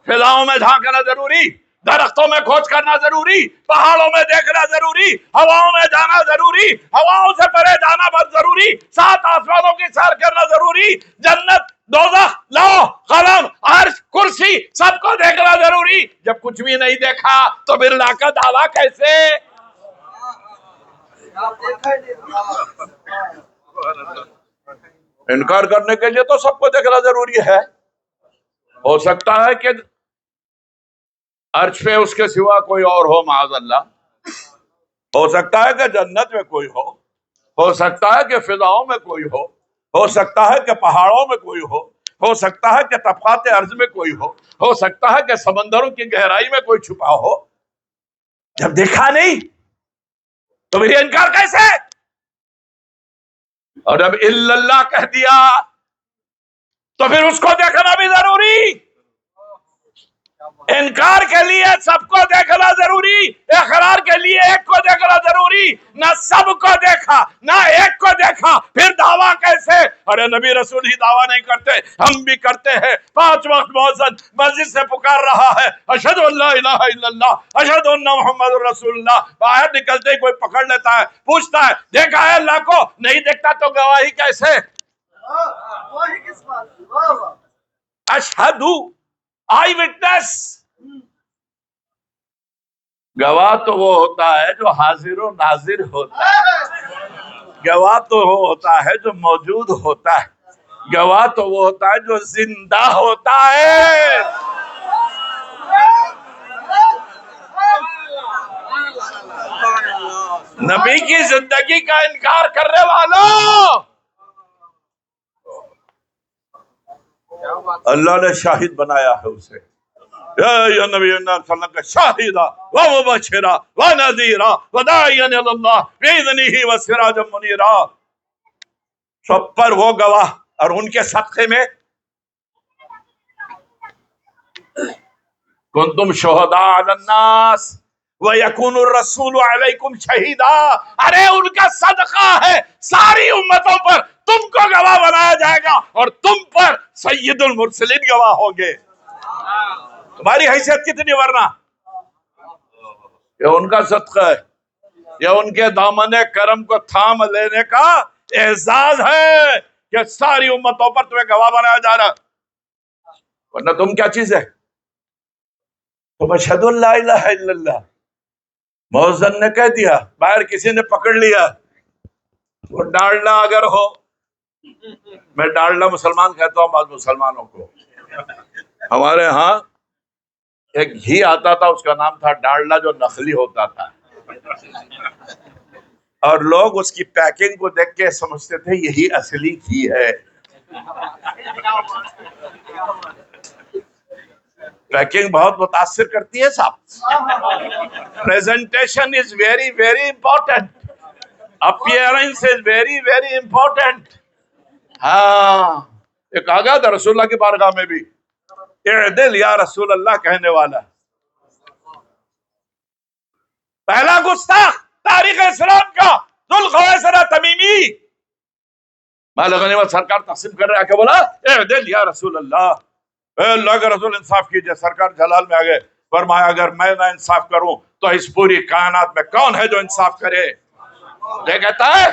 Speaker 1: فضاؤں میں جھانکنا ضروری، درختوں میں کھوج کرنا ضروری، پہاڑوں میں دیکھنا ضروری، ہواؤں میں جانا ضروری، ہواؤں سے پرے جانا بہت ضروری، 7 آسمانوں کی سیر کرنا ضروری، جنت، دوزخ، لوح، قلم، عرش، کرسی سب کو دیکھنا ضروری. جب کچھ بھی نہیں دیکھا تو پھر لا کا دعویٰ کیسے؟ انکار کرنے کے لیے تو سب کو دیکھنا ضروری ہے. ہو سکتا ہے کہ عرش پہ اس کے سوا کوئی اور ہو، معاذ اللہ. ہو سکتا ہے کہ جنت میں کوئی ہو سکتا ہے کہ فضاؤں میں کوئی ہو سکتا ہے کہ پہاڑوں میں کوئی ہو سکتا ہے کہ طبقات ارض میں کوئی ہو سکتا ہے کہ سمندروں کی گہرائی میں کوئی چھپا ہو. جب دیکھا نہیں تو پھر انکار کیسے؟ اور جب الا اللہ کہہ دیا تو پھر اس کو دیکھنا بھی ضروری. انکار کے لیے سب کو دیکھنا ضروری، اقرار کے لیے ایک کو دیکھنا ضروری. نہ سب کو دیکھا نہ ایک کو دیکھا، پھر دعویٰ کیسے؟ ارے نبی رسول ہی دعویٰ نہیں کرتے، ہم بھی کرتے ہیں. 5 وقت مؤذن مسجد سے پکار رہا ہے، اشہد ان لا الہ الا اللہ، اشہد ان محمد رسول اللہ. باہر نکلتے ہی کوئی پکڑ لیتا ہے، پوچھتا ہے دیکھا ہے اللہ کو؟ نہیں دیکھتا تو گواہی کیسے؟
Speaker 2: وہی کس بات کی؟
Speaker 1: اشہد، آئی وٹنس. گواہ تو وہ ہوتا ہے جو حاضر و ناظر ہوتا ہے، گواہ تو وہ ہوتا ہے جو موجود ہوتا ہے، گواہ تو وہ ہوتا ہے جو زندہ ہوتا ہے. نبی کی زندگی کا انکار کرنے والوں، اللہ نے شاہد بنایا ہے اسے. یا نبی کا شاہدہ و مبشرہ و نذیرہ و داعیا الی اللہ باذنہ و سراجا منیرا. سب پر وہ گواہ، اور ان کے صدقے میں کنتم شہداء علی الناس وَيَكُونُ الرَّسُولُ عَلَيْكُمْ شَهِيدًا. ارے ان کا صدقہ ہے، ساری امتوں پر تم کو گواہ بنایا جائے گا، اور تم پر سید المرسلین گواہ ہوں گے. تمہاری حیثیت کتنی ورنہ؟ یہ ان کا صدقہ ہے، یہ ان کے دامن کرم کو تھام لینے کا اعزاز ہے کہ ساری امتوں پر تمہیں گواہ بنایا جا رہا. ورنہ تم کیا چیز ہے؟ تم اشہد ان لا الہ الا اللہ. مؤذن نے کہہ دیا، باہر کسی نے پکڑ لیا، وہ ڈالڈا اگر ہو، میں ڈالڈا مسلمان کہتا ہوں بعض مسلمانوں کو. ہمارے ہاں ایک گھی آتا تھا، اس کا نام تھا ڈالڈا، جو نقلی ہوتا تھا، اور لوگ اس کی پیکنگ کو دیکھ کے سمجھتے تھے یہی اصلی گھی ہے. پیکنگ بہت متاثر کرتی ہے صاحب. Presentation is very very important, appearance is very very important. ہاں، ایک آ گیا تھا رسول اللہ کی بارگاہ میں بھی، اعدل یا رسول اللہ کہنے والا. پہلا گستاخ تاریخ اسلام کا ذوالخویصرہ تمیمی مال غنیمت سرکار تقسیم کر رہا کہ بولا اعدل یا رسول اللہ. اے اللہ کے رسول انصاف کیجئے. سرکار جلال میں آ گئے, فرمایا اگر میں نہ انصاف کروں تو اس پوری کائنات میں کون ہے جو انصاف کرے؟ یہ کہتا ہے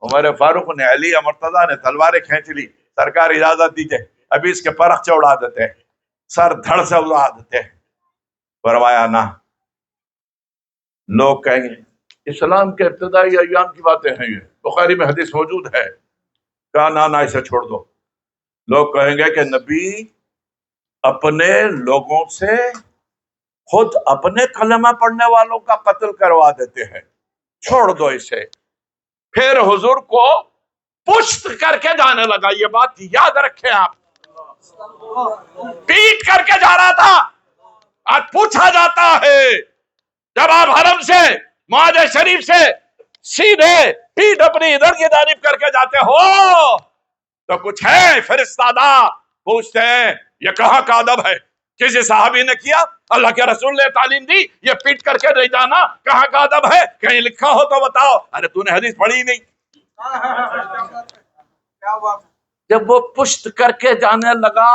Speaker 1: عمر فاروق نے, علی مرتضیٰ نے تلواریں کھینچ لی, سرکار اجازت دیجئے ابھی اس کے پرخچے اڑا دیتے ہیں, سر دھڑ سے اڑا دیتے ہیں. فرمایا نہ, لوگ کہیں گے اسلام کے ابتدائی ایام کی باتیں ہیں, یہ بخاری میں حدیث موجود ہے. کہا نہ اسے چھوڑ دو. لوگ کہیں گے کہ نبی اپنے لوگوں سے خود اپنے کلمہ پڑھنے والوں کا قتل کروا دیتے ہیں, چھوڑ دو اسے. پھر حضور کو پشت کر کے جانے لگا, یہ بات یاد رکھیں آپ, پیٹ کر کے جا رہا تھا. آج پوچھا جاتا ہے جب آپ حرم سے معاذ شریف سے سیدھے پیٹ اپنی ادھر کی جانب کر کے جاتے ہو تو کچھ ہے فرستادہ پوچھتے ہیں یہ کہاں کا ادب ہے؟ کسی صحابی نے کیا؟ اللہ کے رسول نے تعلیم دی یہ پیٹ کر کے نہیں جانا, کہاں کا ادب ہے؟ کہیں لکھا ہو تو بتاؤ. ارے تو نے حدیث پڑھی نہیں. جب وہ پشت کر کے جانے لگا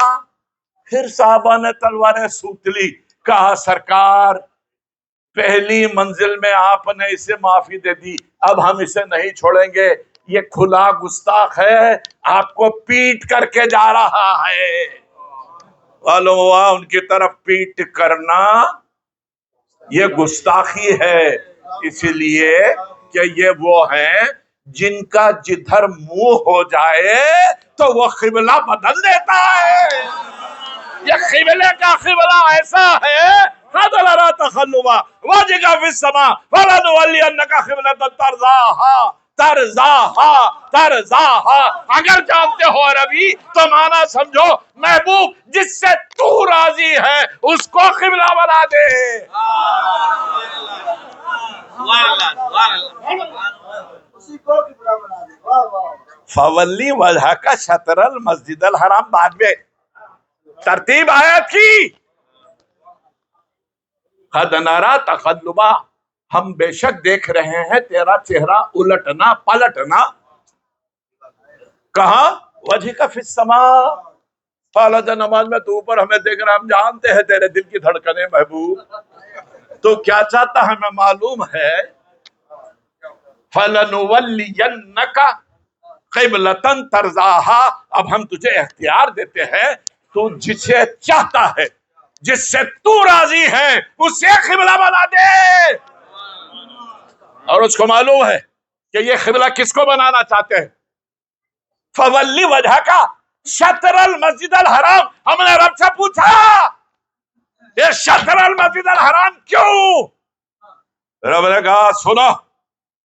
Speaker 1: پھر صحابہ نے تلواریں سوت لی. کہا سرکار پہلی منزل میں آپ نے اسے معافی دے دی, اب ہم اسے نہیں چھوڑیں گے, یہ کھلا گستاخ ہے, آپ کو پیٹ کر کے جا رہا ہے. معلوم ہوا ان کی طرف پیٹ کرنا یہ گستاخی ہے, اس لیے کہ یہ وہ ہیں جن کا جدھر منہ ہو جائے تو وہ قبلہ بدل دیتا ہے. یہ قبلے کا قبلہ ایسا ہے قد نرى تقلب وجهك في السماء فلنولينك قبلة ترضاها. اگر جانتے ہو عربی تو معنی سمجھو, محبوب جس سے تو راضی ہے اس کو قبلہ بنا دے. فولی وجهك شطر المسجد الحرام. بعد میں ترتیب آیت کی قد نرى تقلبا, ہم بے شک دیکھ رہے ہیں تیرا چہرہ الٹنا پلٹنا. کہاں؟ وجهك في السماء. فالج نماز میں تو اوپر ہمیں دیکھ رہا, ہم جانتے ہیں تیرے دل کی دھڑکنیں محبوب, تو کیا چاہتا ہمیں معلوم ہے. فَلَنُوَلِّيَنَّكَ قِبْلَةً تَرْضَاهَا, اب ہم تجھے اختیار دیتے ہیں, تو جسے چاہتا ہے جس سے تو راضی ہے اسے قبلہ بنا دے. اور اس کو معلوم ہے کہ یہ قبلہ کس کو بنانا چاہتے ہیں. فَوَلِّ وَجْهَكَ شطر المسجد الحرام. ہم نے رب سے پوچھا یہ شطر المسجد الحرام کیوں؟ رب نے کہا سنو,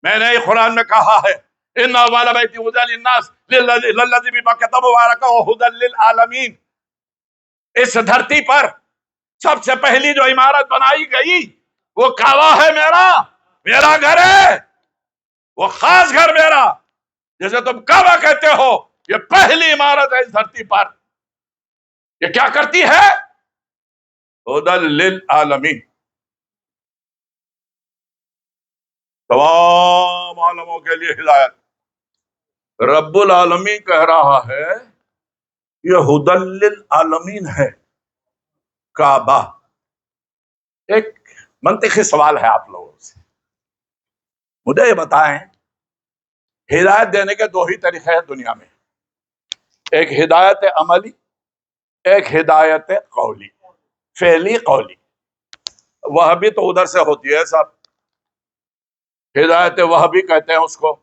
Speaker 1: میں نے قرآن میں کہا ہے ان اول بیت وضع للناس للذی ببکۃ مبارکہ وہدی للعالمین. اس دھرتی پر سب سے پہلی جو عمارت بنائی گئی وہ کعبہ ہے, میرا گھر ہے, وہ خاص گھر میرا, جیسے تم کعبہ کہتے ہو, یہ پہلی عمارت ہے اس دھرتی پر. یہ کیا کرتی ہے؟ ہدی للعالمین, تمام عالموں کے لیے ہدایت. رب العالمین کہہ رہا ہے یہ ہدی للعالمین ہے کعبہ. ایک منطقی سوال ہے آپ لوگوں سے, مجھے یہ بتائیں ہدایت دینے کے دو ہی طریقے ہیں دنیا میں, ایک ہدایت عملی, ایک ہدایت قولی, فعلی قولی. وہ بھی تو ادھر سے ہوتی ہے صاحب, ہدایت وہ بھی کہتے ہیں اس کو.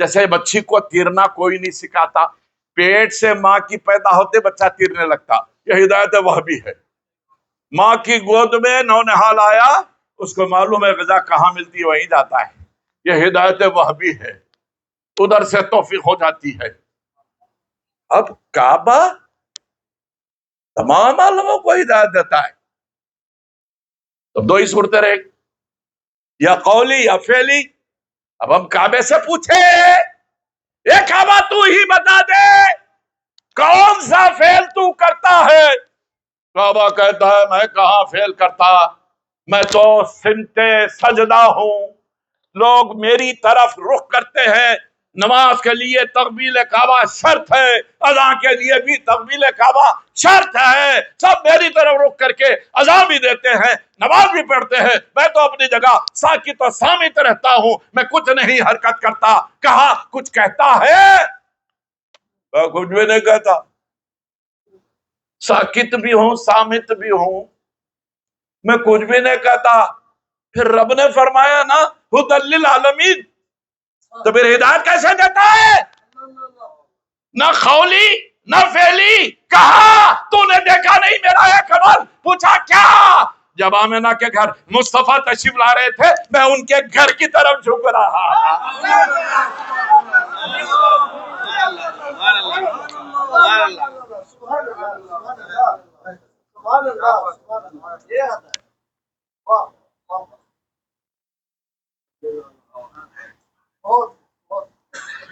Speaker 1: جیسے بچی کو تیرنا کوئی نہیں سکھاتا, پیٹ سے ماں کی پیدا ہوتے بچہ تیرنے لگتا, یہ ہدایت وہ بھی ہے. ماں کی گود میں نونہال آیا, اس کو معلوم ہے غذا کہاں ملتی ہے وہیں جاتا ہے, یہ ہدایت وہ بھی ہے, ادھر سے توفیق ہو جاتی ہے. اب کعبہ تمام عالموں کو ہدایت دیتا ہے, تو دو ہی صورتیں رہے, یا قولی یا فعلی. اب ہم کعبے سے پوچھے یہ کعبہ تو ہی بتا دے کون سا فعل تو کرتا ہے. کعبہ کہتا ہے میں کہاں فعل کرتا, میں تو سمت سجدہ ہوں, لوگ میری طرف رخ کرتے ہیں, نماز کے لیے تقبیل کعبہ شرط ہے، اذان کے لیے بھی تقبیل کعبہ شرط ہے. سب میری طرف رخ کر کے اذان بھی دیتے ہیں، نماز بھی پڑھتے ہیں، میں تو اپنی جگہ ساکت و صامت رہتا ہوں، میں کچھ نہیں حرکت کرتا. کہا کچھ کہتا ہے؟ میں کچھ بھی نہیں کہتا، ساکت بھی ہوں صامت بھی ہوں، میں کچھ بھی نہیں کہتا. پھر رب نے فرمایا نا ہدی للعالمین، تو پھر ہدایت کیسے دیتا ہے؟ نہ قولی نہ فعلی. کہا تو نے دیکھا نہیں میرا ایک عمل؟ پوچھا کیا؟ جب آمنہ کے گھر مصطفیٰ تشریف لا رہے تھے میں ان کے گھر کی طرف جھک رہا تھا.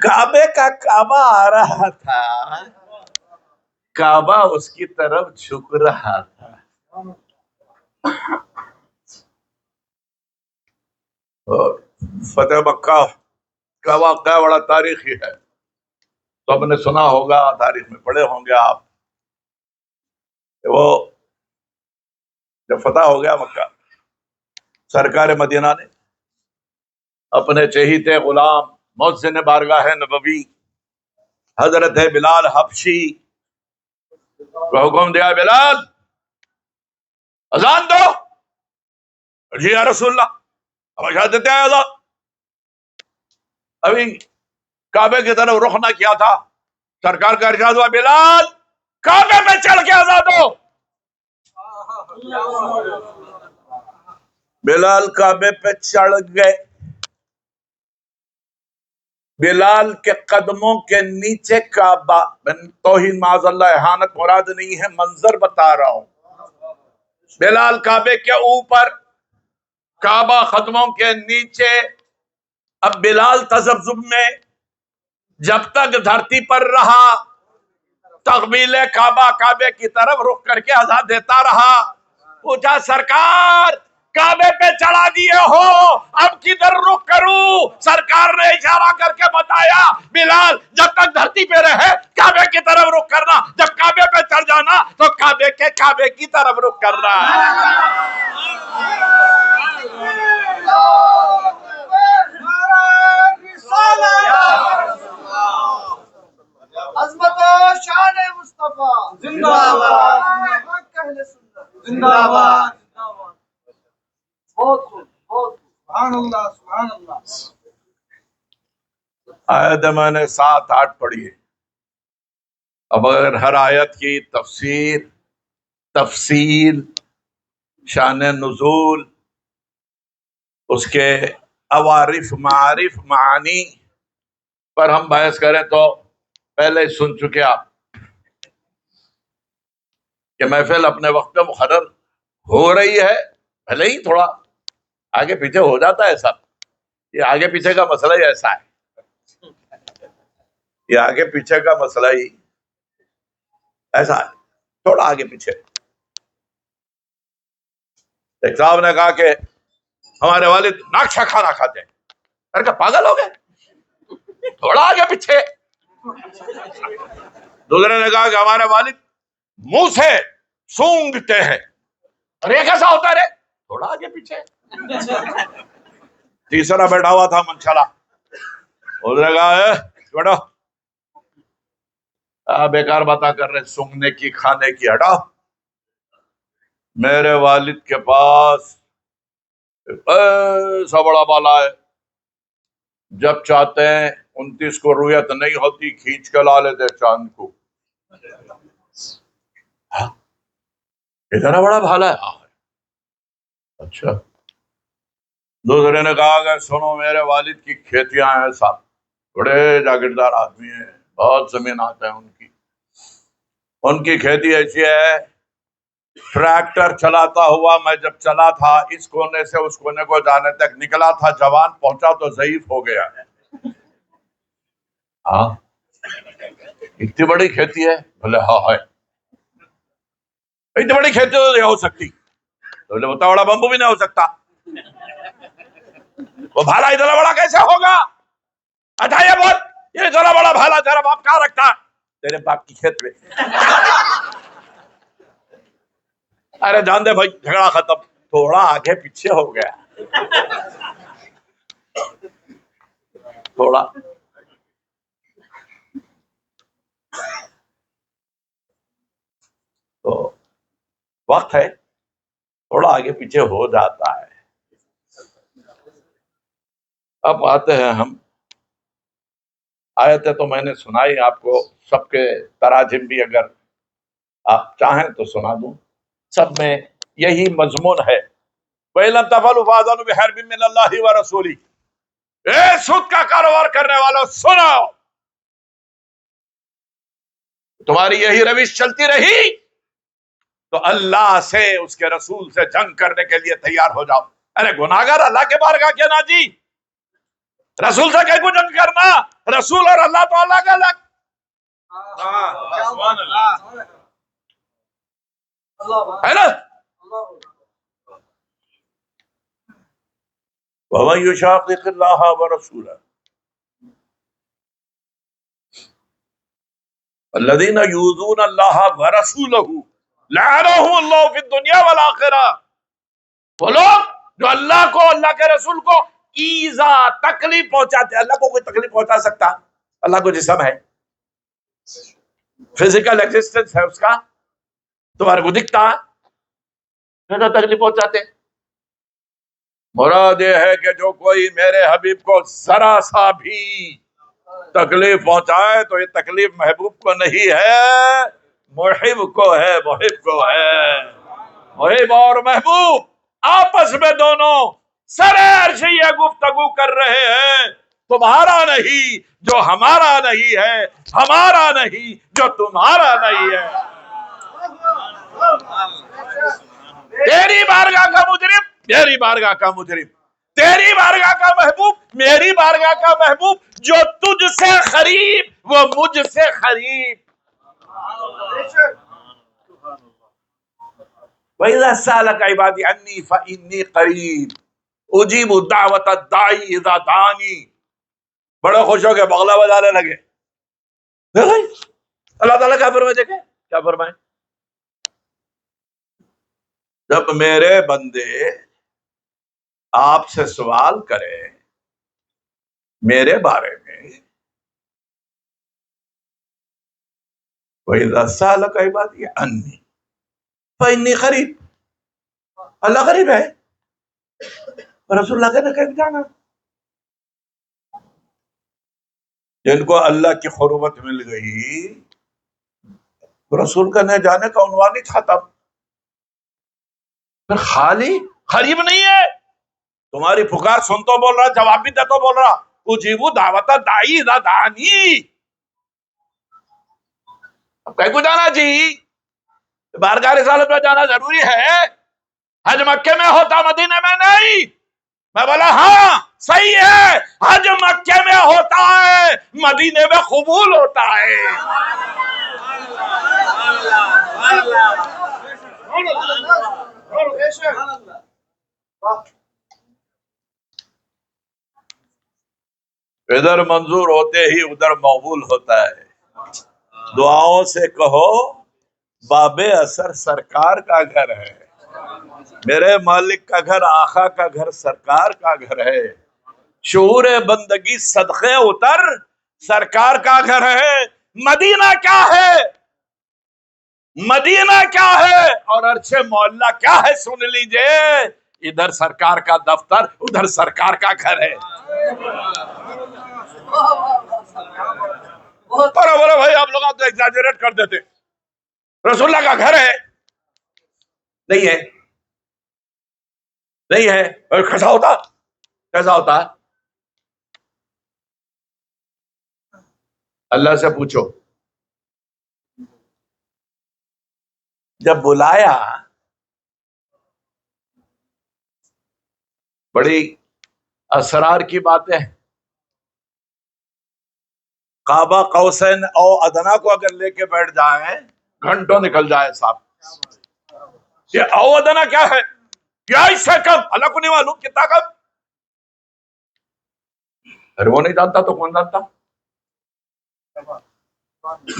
Speaker 1: کعبے کا کعبہ آ رہا تھا، کعبہ اس کی طرف جھک رہا تھا. فتح مکہ کا واقعہ بڑا تاریخی ہے، تو آپ نے سنا ہوگا، تاریخ میں پڑھے ہوں گے آپ. وہ جب فتح ہو گیا مکہ، سرکار مدینہ نے اپنے چہیتے غلام مؤذن بارگاہ نبوی حضرت بلال حبشی کو حکم دیا، بلال اذان دو. جی یا رسول اللہ، اب اجازت دیتے ہیں اذان. ابھی کعبے کی طرف رخ نہ کیا تھا، سرکار کا ارشاد ہوا، بلال کعبے پہ چڑھ کے اذان دو. بلال کعبے پہ چڑھ گئے. بلال کے قدموں کے نیچے کعبہ، توہین معاذ اللہ اہانت مراد نہیں ہے، منظر بتا رہا ہوں. بلال کعبے کے اوپر، کعبہ قدموں کے نیچے. اب بلال تذبذب میں جب تک دھرتی پر رہا تقبیل کعبہ، کعبے کی طرف رخ کر کے اذان دیتا رہا. پوچھا سرکار کعبے پہ چڑھا دیے ہو، اب کدھر رخ کروں؟ سرکار نے اشارہ کر کے بتایا، بلال جب تک دھرتی پہ رہے کعبے کی طرف رخ کرنا، جب کعبے پہ چڑھ جانا تو کعبے کی طرف رخ کرنا ہے.
Speaker 2: عظمت و شان مصطفیٰ زندہ باد، زندہ باد. بہت خوب، بہت سبحان اللہ، سبحان اللہ.
Speaker 1: آیت میں نے 7-8 پڑھی ہے. اب اگر ہر آیت کی تفصیل، شان نزول، اس کے عوارف، معارف، معانی پر ہم بحث کریں تو پہلے سن چکے آپ کہ محفل اپنے وقت میں مقرر ہو رہی ہے، بھلے ہی تھوڑا آگے پیچھے ہو جاتا ہے. سب یہ آگے پیچھے کا مسئلہ ہی ایسا ہے، یہ آگے پیچھے کا مسئلہ ہی ایسا ہے، تھوڑا آگے پیچھے. ایک صاحب نے کہا کہ ہمارے والد ناکشا کھانا کھاتے ہیں. ارے کہ پاگل ہو گئے، تھوڑا آگے پیچھے. دوسرے نے کہا کہ ہمارے والد منہ سے سونگتے ہیں. ارے کیسا ہوتا ہے رے؟ تھوڑا آگے پیچھے. تیسرا بیٹھا ہوا تھا منچلا، اس نے کہا بیٹھو، بیکار باتیں کر رہے، سونگنے کی کھانے کی، ہٹاؤ. میرے والد کے پاس ایسا بڑا بالا ہے، جب چاہتے ہیں 29 کو رویت نہیں ہوتی کھینچ کے لا لیتے چاند کو. اتنا بڑا بھالا ہے؟ اچھا. دوسرے نے کہا کہ سنو، میرے والد کی کھیتیاں ہیں، صاحب بڑے جاگیردار آدمی ہیں، بہت زمینات ہیں ان کی کھیتی ایسی ہے، ٹریکٹر چلاتا ہوا میں جب چلا تھا اس کونے سے اس کونے کو جانے تک نکلا تھا، جوان پہنچا تو ضعیف ہو گیا. ہاں اتنی بڑی کھیتی ہے؟ بولے ہاں ہے. اتنی بڑی کھیتی تو نہیں ہو سکتی. بولے اتنا بڑا بمبو بھی نہیں ہو سکتا. وہ بھالا اتنا بڑا کیسے ہوگا؟ اچھا یہ بہت یہ ذرا بڑا بھالا تیرا باپ کہاں رکھتا ہے؟ تیرے باپ کی کھیت میں۔ ارے جان دے بھائی، جھگڑا ختم، تھوڑا آگے پیچھے ہو گیا، تھوڑا تو وقت ہے، تھوڑا آگے پیچھے ہو جاتا ہے۔ اب آتے ہیں ہم، آیتیں تو میں نے سنائی آپ کو، سب کے تراجم بھی اگر آپ چاہیں تو سنا دوں، سب میں یہی مضمون ہے۔ وَإِلَّمْ تَفْعَلُوا فَأَذَنُوا بِحَرْبٍ مِّنَ اللَّهِ وَرَسُولِهِ۔ اے سود کا کاروبار کرنے والوں سنو، تمہاری یہی روش چلتی رہی تو اللہ سے، اس کے رسول سے جنگ کرنے کے لیے تیار ہو جاؤ۔ ارے گناہگار اللہ کے بارگاہ کے نا جی، رسول سے کہیں کو جنگ کرنا، رسول اور اللہ تو الگ الگ۔ ہے نا؟ وَمَن يُشَاقِقِ اللَّهَ وَرَسُولَهُ الَّذِينَ يُؤْذُونَ اللَّهَ وَرَسُولَهُ لَعَنَهُمُ اللَّهُ فِي الدُّنْيَا وَالْآخِرَةِ۔ وہ لوگ جو اللہ کو، اللہ کے رسول کو ایذا، تکلیف پہنچاتے ہیں۔ اللہ کو کوئی تکلیف پہنچا سکتا؟ اللہ کو جسم ہے، فزیکل ایگزسٹنس ہے اس کا، تمہارے کو دکھتا ہے، تکلیف پہنچاتے ہیں۔ مراد یہ ہے کہ جو کوئی میرے حبیب کو ذرا سا بھی تکلیف پہنچائے تو یہ تکلیف محبوب کو نہیں ہے، محب کو ہے، محب کو ہے۔ محب اور محبوب آپس میں دونوں سر عرش یہ گفتگو کر رہے ہیں، تمہارا نہیں جو ہمارا نہیں ہے، ہمارا نہیں جو تمہارا نہیں ہے۔ تیری بارگاہ کا مجرم، میری بارگاہ کا مجرم، تیری بارگاہ کا محبوب، میری بارگاہ کا محبوب، جو تجھ سے قریب وہ مجھ سے قریب۔ وَإِذَا سَأَلَكَ عِبَادِي عَنِّي فَإِنِّي قَرِيبٌ أُجِيبُ دَعْوَةَ الدَّاعِي إِذَا دَعَانِ۔ بڑے خوش ہو کے بغلہ بجانے لگے۔ اللہ تعالیٰ کیا فرمائے؟ دیکھیں کیا فرمائے، جب میرے بندے آپ سے سوال کرے میرے بارے میں، وَإِذَا سَأَلَكَ عِبَادِي عَنِّي فَإِنِّي قَرِيبٌ، اللہ قریب ہے، رسول اللہ کہنے کہ جانا۔ جن کو اللہ کی قربت مل گئی، رسول کا نہ جانے کا عنوان ہی ختم۔ پھر خالی قریب نہیں ہے، تمہاری پکار سن تو بول رہا، جواب بھی دے تو بول رہا، اجیبو دعوت الداعی اذا دعانی۔ اب کہیں کو جانا جی، بارگاہ رسالت میں جانا ضروری ہے؟ حج مکے میں ہوتا، مدینے میں نہیں۔ میں بولا ہاں صحیح ہے، حج مکے میں ہوتا ہے، مدینے میں قبول ہوتا ہے۔ ادھر منظور ہوتے ہی ادھر مقبول ہوتا ہے۔ دعاؤں سے کہو باب اثر سرکار کا گھر ہے، میرے مالک کا گھر، آقا کا گھر، سرکار کا گھر ہے۔ شعور بندگی صدقے اتر، سرکار کا گھر ہے۔ مدینہ کیا ہے، مدینہ کیا ہے اور عرش معلیٰ کیا ہے، سن لیجئے۔ ادھر سرکار کا دفتر، ادھر سرکار کا گھر ہے۔ بڑے بھائی آپ لوگ تو ایگزاجریٹ کر دیتے، رسول اللہ کا گھر ہے، نہیں ہے، نہیں ہے، اور کیسا ہوتا، کیسا ہوتا؟ اللہ سے پوچھو، جب بلایا، بڑی اسرار کی باتیں، کعبہ قوسین او ادنا کو اگر لے کے بیٹھ جائیں گھنٹوں نکل جائے صاحب۔ یہ او ادنا کیا ہے؟ کیا اس سے کم؟ اللہ کو نہیں معلوم کتنا کم؟ ارے وہ نہیں جانتا تو کون جانتا؟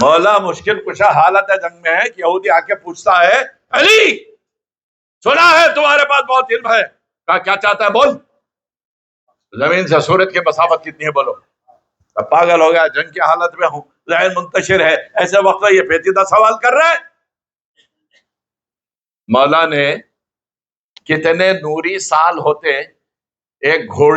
Speaker 1: مولا مشکل کشا حالت ہے جنگ میں ہے کہ یہودی آ کے پوچھتا ہے علی سنا ہے تمہارے پاس بہت علم ہے، کہا کیا چاہتا ہے بول، زمین سے سورج کی مسافت کتنی ہے بولو، اب پاگل ہو گیا، جنگ کی حالت میں ہوں، ذہن منتشر ہے، ایسے وقت میں یہ پیچیدہ سوال کر رہا ہے۔ مولا نے کتنے نوری سال ہوتے ایک گھوڑے